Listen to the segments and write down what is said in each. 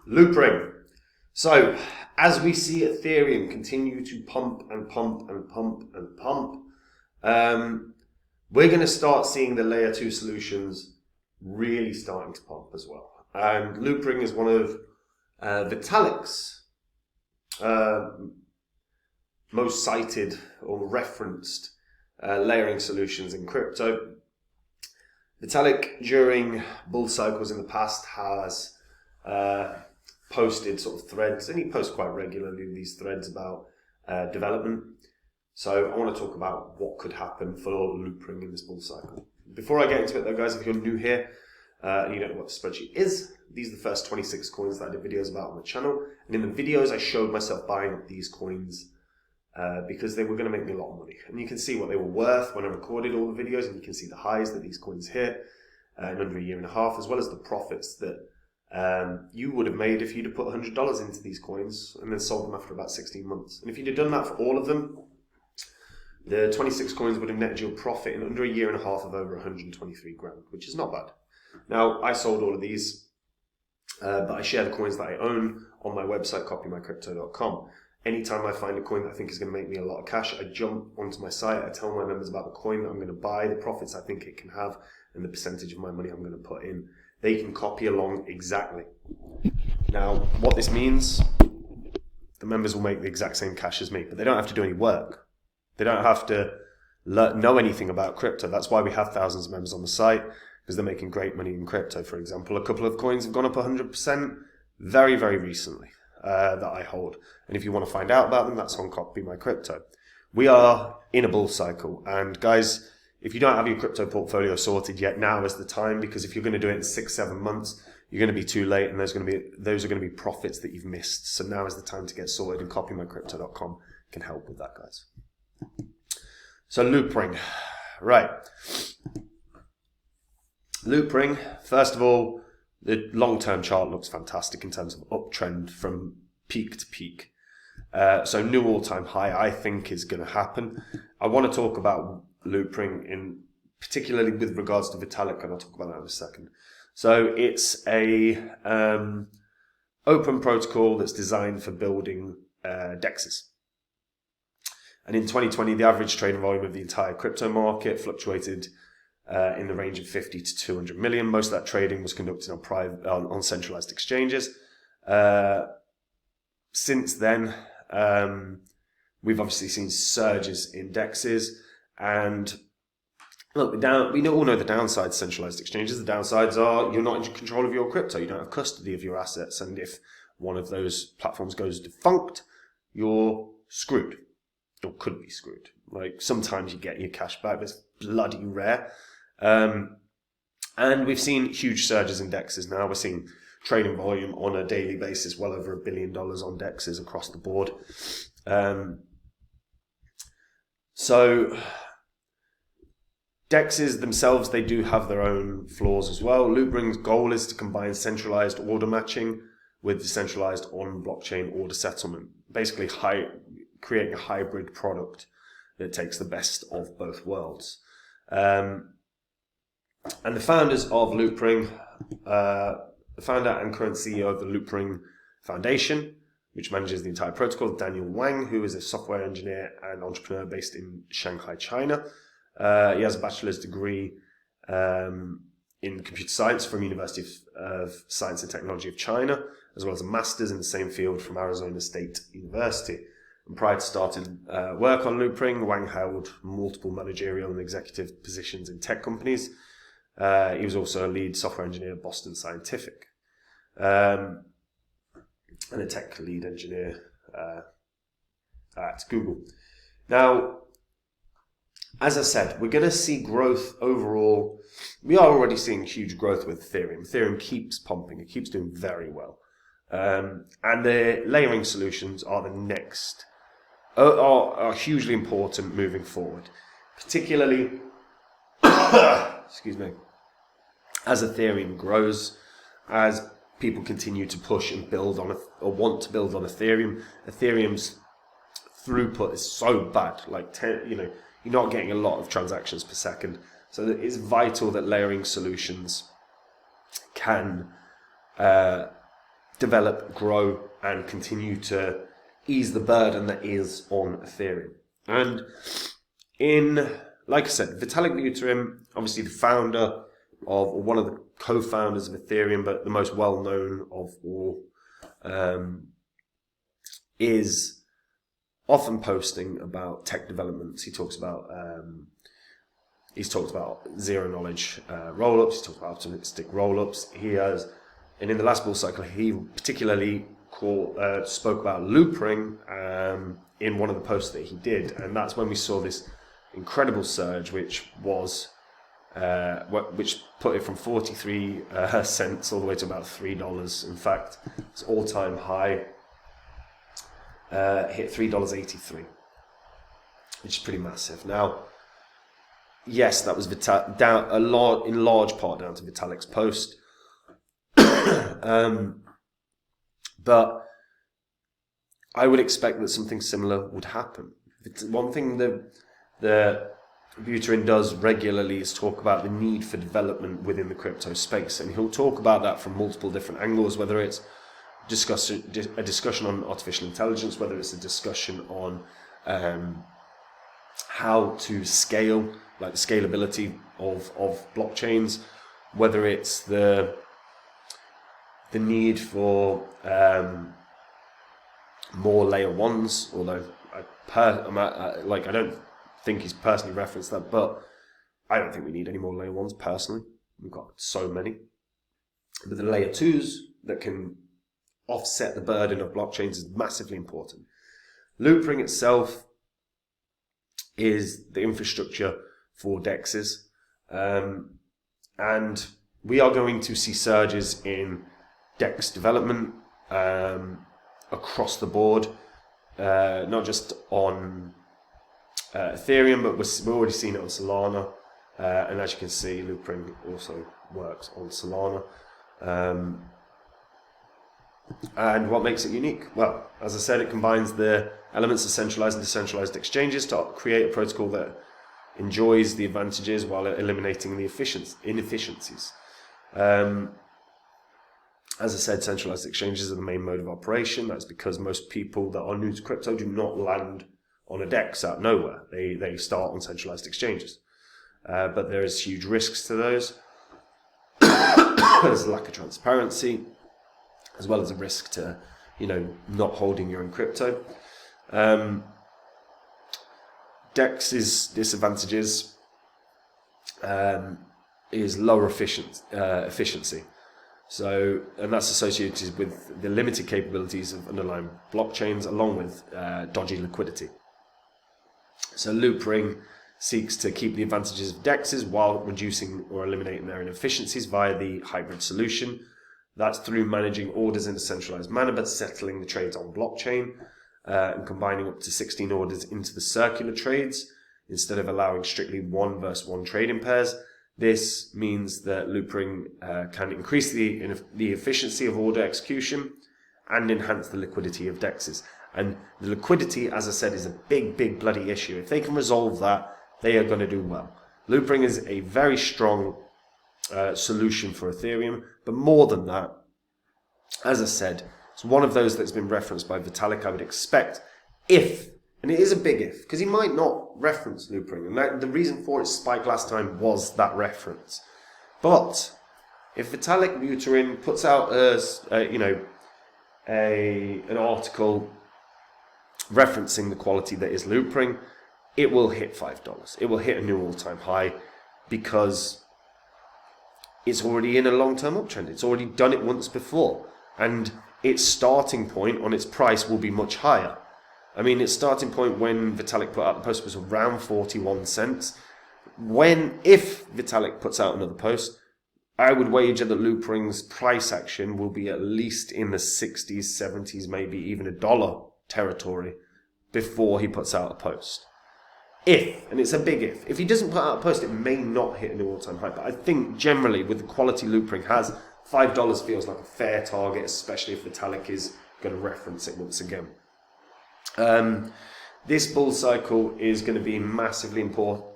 Loopring. So, as we see Ethereum continue to pump and pump and pump and pump, we're going to start seeing the layer 2 solutions really starting to pump as well. And Loopring is one of Vitalik's most cited or referenced layering solutions in crypto. Vitalik, during bull cycles in the past, has posted sort of threads, and he posts quite regularly these threads about development. So I want to talk about what could happen for Loopring in this bull cycle. Before I get into it though, guys, if you're new here and you don't know what the spreadsheet is, these are the first 26 coins that I did videos about on the channel. And in the videos, I showed myself buying up these coins because they were going to make me a lot of money. And you can see what they were worth when I recorded all the videos, and you can see the highs that these coins hit in under a year and a half, as well as the profits that you would have made if you'd have put $100 into these coins and then sold them after about 16 months. And if you'd have done that for all of them, the 26 coins would have netted you a profit in under a year and a half of over 123 grand, which is not bad. Now, I sold all of these, but I share the coins that I own on my website, copymycrypto.com. Anytime I find a coin that I think is going to make me a lot of cash, I jump onto my site, I tell my members about the coin that I'm going to buy, the profits I think it can have, and the percentage of my money I'm going to put in. They can copy along exactly. Now, what this means, the members will make the exact same cash as me, but they don't have to do any work. They don't have to know anything about crypto. That's why we have thousands of members on the site, because they're making great money in crypto. For example, a couple of coins have gone up 100% very, very recently. That I hold. And if you want to find out about them, that's on Copy My Crypto. We are in a bull cycle, and guys, if you don't have your crypto portfolio sorted yet, now is the time, because if you're going to do it in 6-7 months, you're going to be too late, and those are going to be profits that you've missed. So now is the time to get sorted, and copymycrypto.com can help with that, guys. So Loopring, right? Loopring, first of all, the long-term chart looks fantastic in terms of uptrend from peak to peak. So new all-time high, I think, is going to happen. I want to talk about Loopring, particularly with regards to Vitalik, and I'll talk about that in a second. So it's a open protocol that's designed for building DEXs. And in 2020, the average trading volume of the entire crypto market fluctuated in the range of 50 to 200 million. Most of that trading was conducted on centralized exchanges. Since then, we've obviously seen surges in DEXs, and look, we all know the downsides of centralized exchanges. The downsides are you're not in control of your crypto. You don't have custody of your assets, and if one of those platforms goes defunct, you're screwed, or could be screwed. Like, sometimes you get your cash back, but it's bloody rare. And we've seen huge surges in DEXs now. We're seeing trading volume on a daily basis, well over $1 billion on DEXs across the board. So DEXs themselves, they do have their own flaws as well. Loopring's goal is to combine centralized order matching with decentralized on-blockchain order settlement, basically creating a hybrid product that takes the best of both worlds. And the founders of Loopring, the founder and current CEO of the Loopring Foundation, which manages the entire protocol, Daniel Wang, who is a software engineer and entrepreneur based in Shanghai, China. He has a bachelor's degree in computer science from University of Science and Technology of China, as well as a master's in the same field from Arizona State University. And prior to starting work on Loopring, Wang held multiple managerial and executive positions in tech companies. He was also a lead software engineer at Boston Scientific, and a tech lead engineer at Google. Now, as I said, we're going to see growth overall. We are already seeing huge growth with Ethereum. Ethereum keeps pumping. It keeps doing very well. And the layering solutions are the next, are hugely important moving forward, particularly, excuse me, as Ethereum grows, as people continue to push and build on or want to build on Ethereum. Ethereum's throughput is so bad, like you're not getting a lot of transactions per second. So it's vital that layering solutions can develop, grow, and continue to ease the burden that is on Ethereum. And like I said, Vitalik Buterin, obviously the founder of, or one of the co-founders of Ethereum, but the most well-known of all, is often posting about tech developments. He talks about he's talked about zero knowledge rollups. He's talked about optimistic rollups. And in the last bull cycle, he particularly spoke about Loopring in one of the posts that he did, and that's when we saw this incredible surge, which put it from 43 cents all the way to about $3. In fact, its all-time high hit $3.83, which is pretty massive. Now, yes, that was in large part down to Vitalik's post, but I would expect that something similar would happen. One thing that Buterin does regularly is talk about the need for development within the crypto space, and he'll talk about that from multiple different angles, whether it's a discussion on artificial intelligence, whether it's a discussion on how to scale, like the scalability of blockchains, whether it's the need for more layer ones, although I don't think he's personally referenced that, but I don't think we need any more layer ones personally. We've got so many. But the layer twos that can offset the burden of blockchains is massively important. Loopring itself is the infrastructure for DEXs, and we are going to see surges in DEX development across the board, not just on Ethereum, but we're already seeing it on Solana, and as you can see, Loopring also works on Solana. And what makes it unique? Well, as I said, it combines the elements of centralized and decentralized exchanges to create a protocol that enjoys the advantages while eliminating the inefficiencies. As I said, centralized exchanges are the main mode of operation. That's because most people that are new to crypto do not land on a DEX out of nowhere. They start on centralized exchanges. But there is huge risks to those. There's a lack of transparency, as well as a risk to, not holding your own crypto. DEX's disadvantages is lower efficiency. So, and that's associated with the limited capabilities of underlying blockchains, along with dodgy liquidity. So Loopring seeks to keep the advantages of DEXs while reducing or eliminating their inefficiencies via the hybrid solution. That's through managing orders in a centralized manner, but settling the trades on blockchain, and combining up to 16 orders into the circular trades, instead of allowing strictly 1 versus 1 trading pairs. This means that Loopring can increase the efficiency of order execution and enhance the liquidity of DEXs. And the liquidity, as I said, is a big bloody issue. If they can resolve that, they are going to do well. Loopring is a very strong solution for Ethereum, but more than that, as I said, it's one of those that's been referenced by Vitalik. I would expect, and it is a big if, because he might not reference Loopring, and the reason for its spike last time was that reference. But if Vitalik Buterin puts out an article referencing the quality that is Loopring, it will hit $5. It will hit a new all-time high, because it's already in a long-term uptrend. It's already done it once before, and its starting point on its price will be much higher. I mean, its starting point when Vitalik put out the post was around 41 cents. If Vitalik puts out another post, I would wager that Loopring's price action will be at least in the 60s, 70s, maybe even $1 territory before he puts out a post. And it's a big if he doesn't put out a post, it may not hit an all-time high. But I think generally, with the quality Loopring has, $5 feels like a fair target, especially if Vitalik is going to reference it once again. This bull cycle is going to be massively important.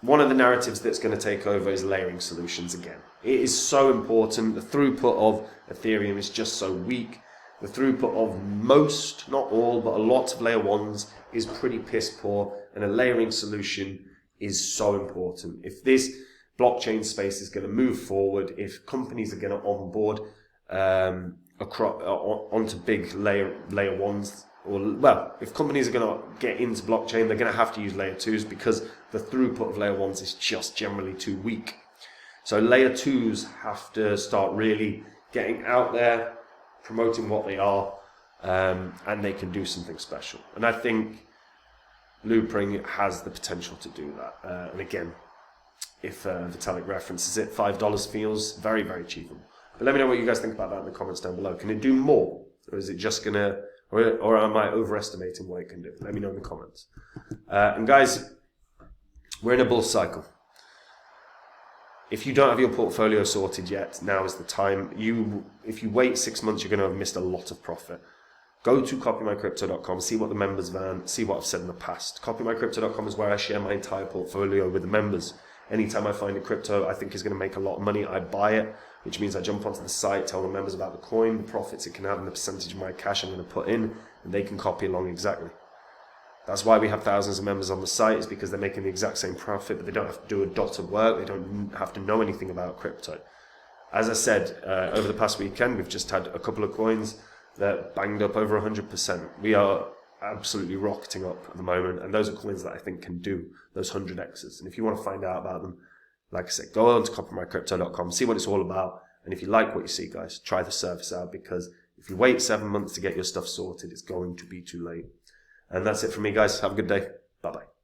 one of the narratives that's going to take over is layering solutions again. It is so important. The throughput of Ethereum is just so weak. The throughput of most, not all, but a lot of layer ones is pretty piss poor, and a layering solution is so important. If this blockchain space is going to move forward, if companies are going to onboard onto big layer ones, if companies are going to get into blockchain, they're going to have to use layer 2s because the throughput of layer 1s is just generally too weak. So layer 2s have to start really getting out there, promoting what they are, and they can do something special. And I think Loopring has the potential to do that. And again, if Vitalik references it, $5 feels very, very achievable. But let me know what you guys think about that in the comments down below. Can it do more? Or is it just going to... Or am I overestimating what it can do? Let me know in the comments. And guys, we're in a bull cycle. If you don't have your portfolio sorted yet, now is the time. If you wait 6 months, you're going to have missed a lot of profit. Go to copymycrypto.com, see what the members have earned, see what I've said in the past. Copymycrypto.com is where I share my entire portfolio with the members. Anytime I find a crypto I think is going to make a lot of money, I buy it, which means I jump onto the site, tell the members about the coin, the profits it can have, and the percentage of my cash I'm going to put in, and they can copy along exactly. That's why we have thousands of members on the site, is because they're making the exact same profit, but they don't have to do a dot of work, they don't have to know anything about crypto. As I said, over the past weekend, we've just had a couple of coins that banged up over 100%. We are absolutely rocketing up at the moment, and those are coins that I think can do those 100x's. And if you want to find out about them, like I said, go on to copymycrypto.com, see what it's all about, and if you like what you see, guys, try the service out, because if you wait 7 months to get your stuff sorted, it's going to be too late. And that's it from me, guys. Have a good day. Bye-bye.